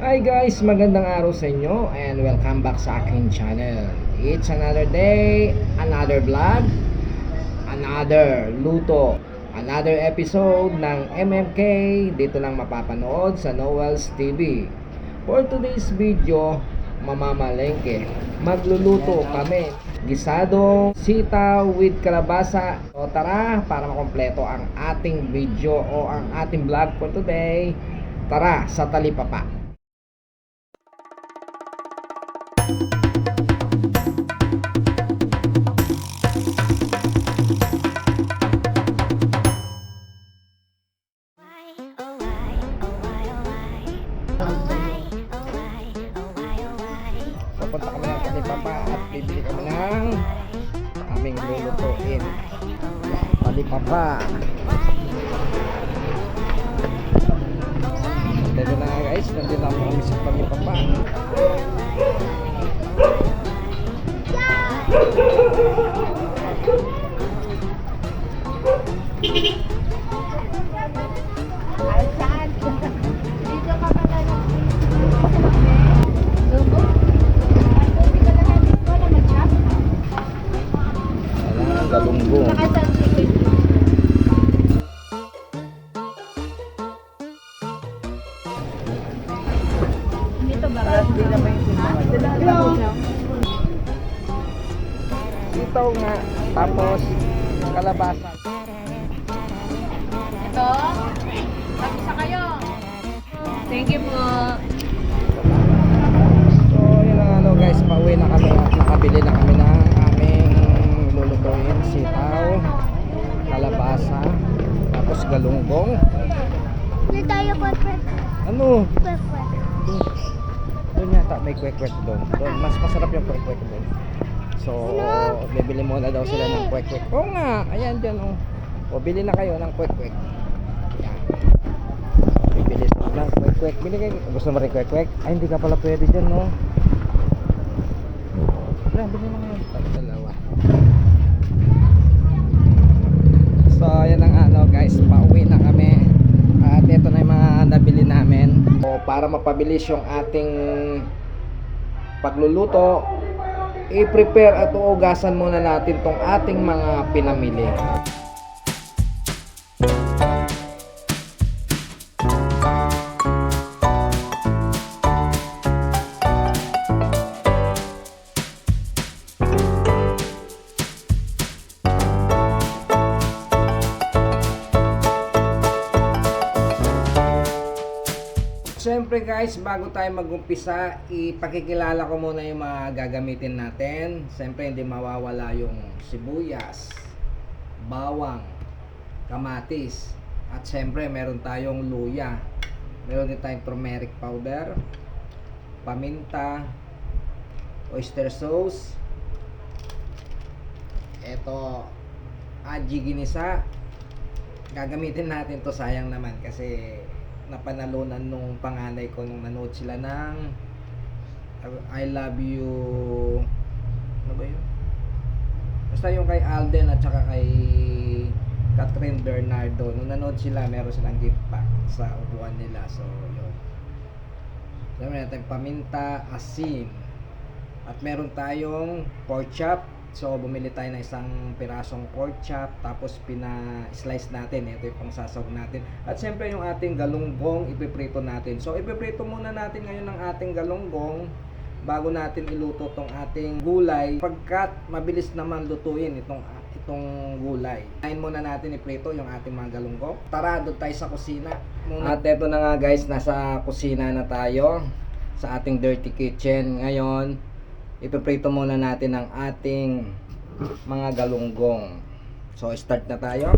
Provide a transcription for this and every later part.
Hi guys, magandang araw sa inyo and welcome back sa aking channel. It's another day, another vlog, another luto, another episode ng MMK dito lang mapapanood sa Noel's TV. For today's video, mamamalengke. Magluluto kami gisadong sitaw with kalabasa. So tara, para makompleto ang ating video o ang ating vlog for today. Tara, sa talipapa. Papunta kami ng talipapa at bibili kami ng aming lulutuin. Talipapa. Dito na nga guys, nandito na kami sa talipapa. Galunggong. Dito ba? Hindi na ba yung Sitaw nga, tapos kalabasa. Ito? Mag-isa kayo. Thank you po. So yun ang ano guys, pauwi na kami at nakabili na kami ng aming lulutuin. Sitaw, kalabasa, tapos galunggong. Hindi tayo kwek-kwek. Ano? Kwek-kwek. Doon yata may kwek-kwek doon. Mas masarap yung kwek-kwek doon. So, bibili muna daw sila ng kwek-kwek. Oo nga, ayan dyan oh. O, bili na kayo ng kwek-kwek. Ayan. Bibili sila ng kwek-kwek. Bili kayo. Gusto mo rin kwek-kwek? Ay, hindi ka pala pwede dyan, no? Tara, bili na ngayon. Dalawa. So, ayan ang ano guys. Pauwi na kami. At ito na yung mga nabili namin. O, para mapabilis yung ating pagluluto, i-prepare at uugasan muna natin tong ating mga pinamili. Siyempre guys, bago tayo mag-umpisa, ipakikilala ko muna yung mga gagamitin natin. Siyempre hindi mawawala yung sibuyas, bawang, kamatis, at siyempre meron tayong luya. Meron din tayong turmeric powder, paminta, oyster sauce, eto, aji ginisa. Gagamitin natin to, sayang naman kasi napanalunan nung panganay ko nung nanood sila ng I Love You, ano ba yun? Basta yung kay Alden at saka kay Catherine Bernardo, nung nanood sila meron silang gift pack sa upuan nila. So yun, so, meron tayong paminta, asin, at meron tayong pork chop. So bumili tayo ng isang pirasong pork chop, tapos pina-slice natin. Ito yung pangsasawag natin. At siyempre yung ating galunggong ipiprito natin. So ipiprito muna natin ngayon ng ating galunggong bago natin iluto tong ating gulay, pagkat mabilis naman lutuin itong gulay. Kain muna natin iprito yung ating mga galunggong. Tara, doon tayo sa kusina muna. At eto na nga guys, nasa kusina na tayo sa ating dirty kitchen. Ngayon ipiprito muna natin ang ating mga galunggong. So start na tayo.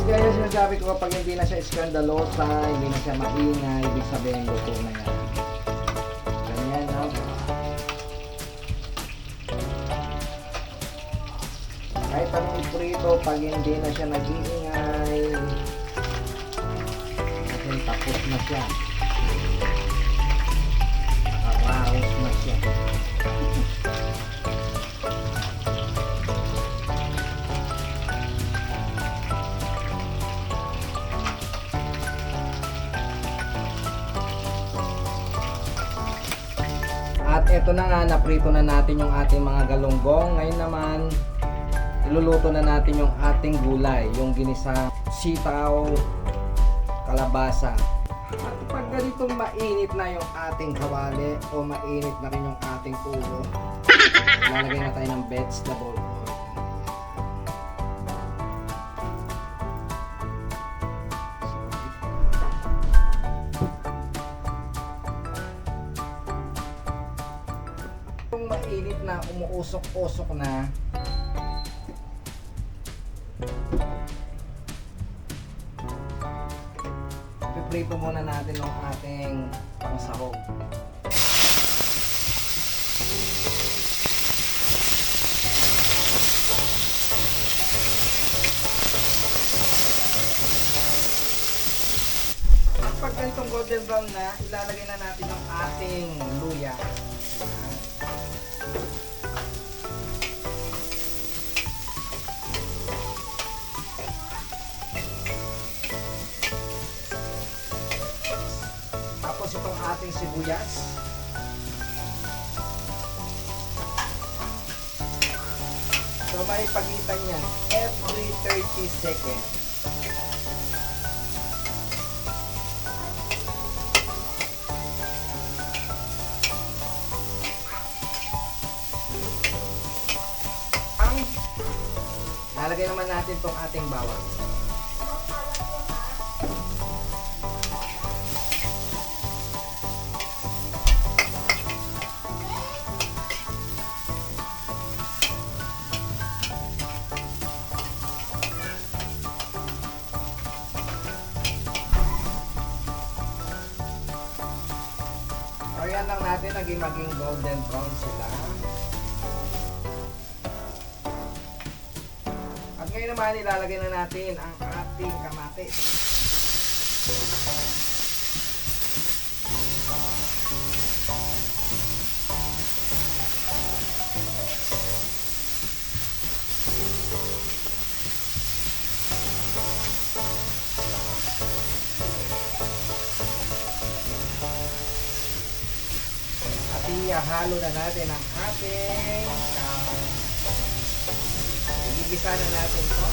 Kaya sinasabi ko, kapag hindi na siya iskandalosa, hindi na siya maingay, ibig sabihin luto na yan. Ganyan, no? Kahit anong iprito, pag hindi na siya nag-iingay, kasi tapos na siya. Wow. eto na nga, naprito na natin yung ating mga galunggong. Ngayon naman, iluluto na natin yung ating gulay, yung ginisang sitaw, kalabasa. At pag ganitong mainit na yung ating kawali o mainit na rin yung ating ulo, lalagay na tayo ng vegetable oil. Kung mainit na, umuusok-usok na, piprito muna natin yung ating pangsahog. Pag ganitong golden brown na, ilalagay na natin yung ating luya. Tapos itong ating sibuyas. So may pagitan yan every 30 seconds. Lalagay naman natin itong ating bawang. Ayan lang natin, maging golden brown sila. At ngayon naman, ilalagay na natin ang ating kamatis. At ihalo na natin ang ating igigisa na natin ito.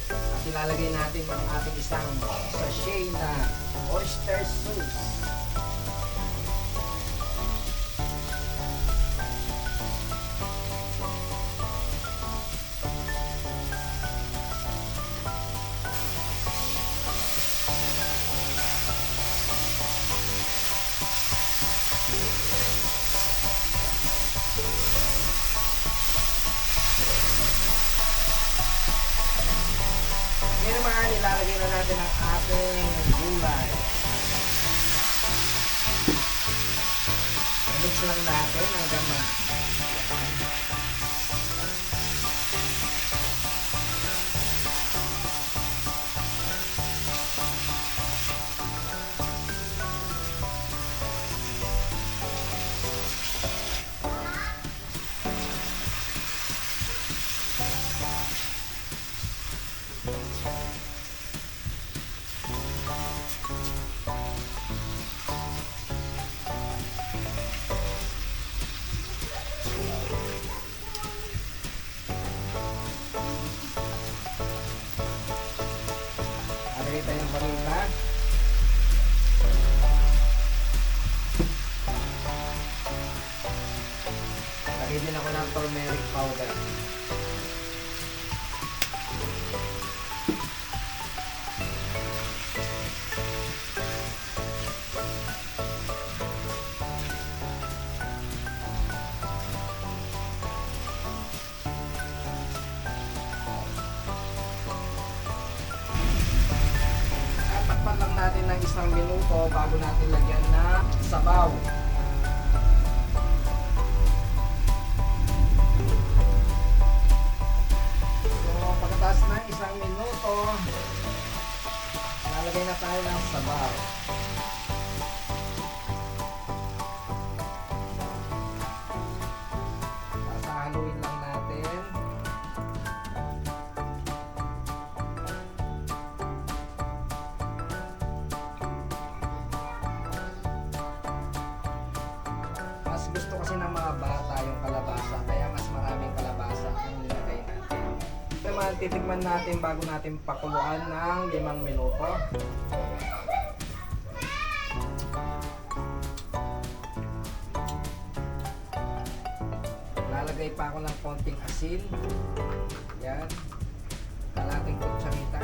At ilalagay natin ang ating isang sachet na oyster sauce. Ngayon naman, ilalagay na natin ang ating gulay. Mix lang natin hanggang lagay tayong paminta. Lagay din ako ng turmeric powder. Takpan lang natin ng 1 minuto bago natin lagyan ng sabaw. So pagkatapos ng 1 minuto, lalagay na tayo ng sabaw. Haluin lang natin. titikman natin bago natin pakuluan ng 5 minuto. Lalagay pa ako ng konting asin. Yan. Kalating kutsarita.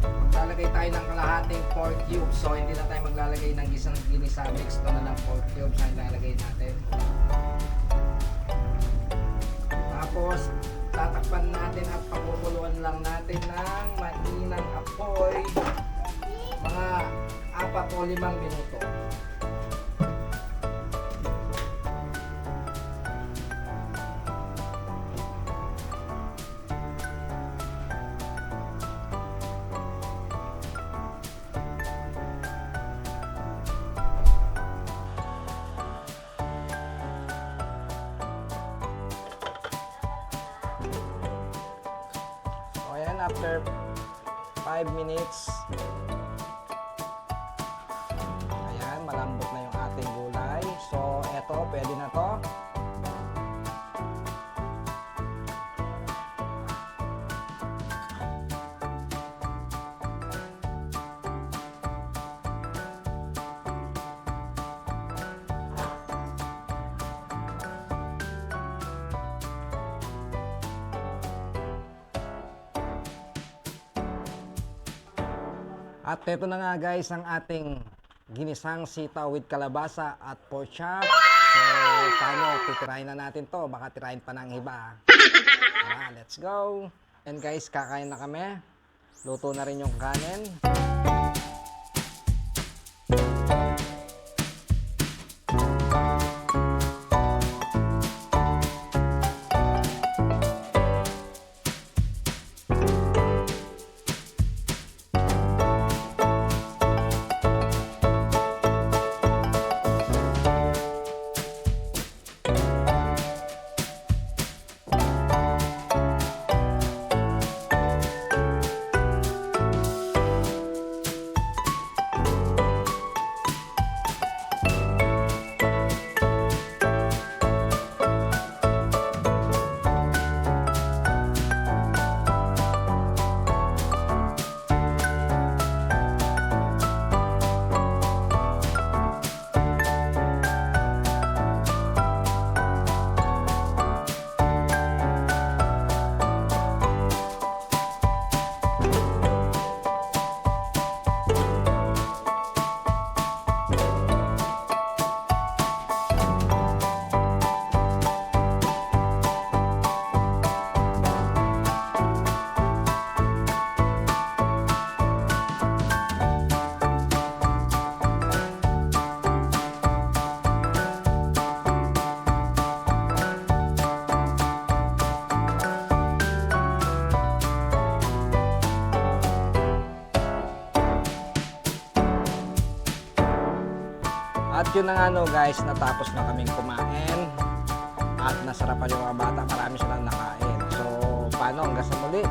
Maglalagay tayo ng kalahating pork cubes. So hindi na tayo maglalagay ng isang ginisa. Mix to na ng pork cubes ang ilalagay natin. Tapos tatakpan natin at pakukuluan lang natin ng mainang apoy mga 4 o 5 minuto. Ayan, after 5 minutes, ayan, malambot na yung ating gulay. So, eto, pwede na to. At ito na nga guys ang ating ginisang sitaw with kalabasa at pork chop. So, paano? Titirahin na natin to. Baka tirahin pa ng iba. Tara, let's go! And guys, kakain na kami. Luto na rin yung kanin. At yun na nga no guys, natapos na kaming kumain at nasarapan yung mga bata, marami silang nakain. So paano, hanggang sa muli,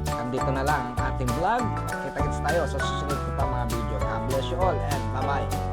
nandito na lang ang ating vlog. Kita-kits tayo sa susunod ko pa mga video. God bless you all and bye bye.